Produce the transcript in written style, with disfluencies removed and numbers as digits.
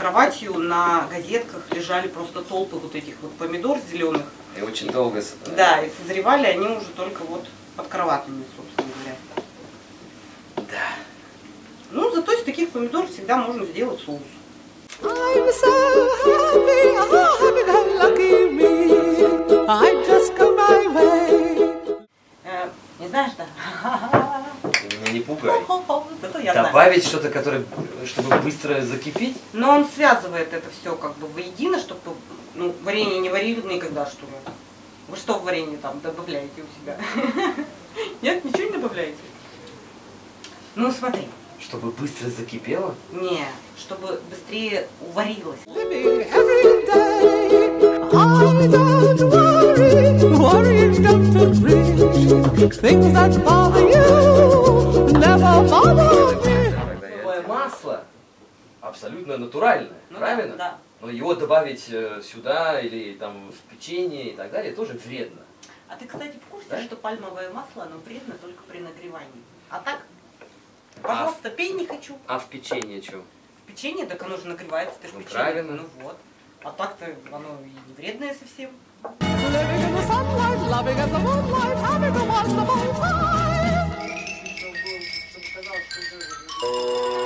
кроватью на газетках лежали просто толпы вот этих вот помидор зеленых. И очень долго. Да, и созревали они уже только вот под кроватями, собственно говоря. Да. Ну, зато из таких помидор всегда можно сделать соус. I'm so happy, oh happy go lucky me. I just go my way. Не знаешь, да? Ты меня не пугай. Зато я знаю. Добавить что-то, которое, чтобы быстро закипеть? Но он связывает это все как бы воедино, чтобы, ну, варенье не варили никогда, что ли? Вы что в варенье там добавляете у себя? Нет, ничего не добавляете? Ну, смотри. Чтобы быстро закипело? Не, чтобы быстрее уварилось. Living every day. I don't worry, worries don't agree. Things that bother you never bother me. Рисовое масло абсолютно натуральное, Ну, правильно? Да. Но его добавить сюда или там в печенье и так далее тоже вредно. А ты, кстати, в курсе, Да? что пальмовое масло, оно вредно только при нагревании? А так, пожалуйста, пей не хочу. А в печенье что? В печенье, так оно же нагревается, ты же Ну, печенье. правильно. Ну вот. А так-то оно и не вредное совсем. Living in the sunlight, loving in the moonlight, having a wonderful time. Чтобы казалось, что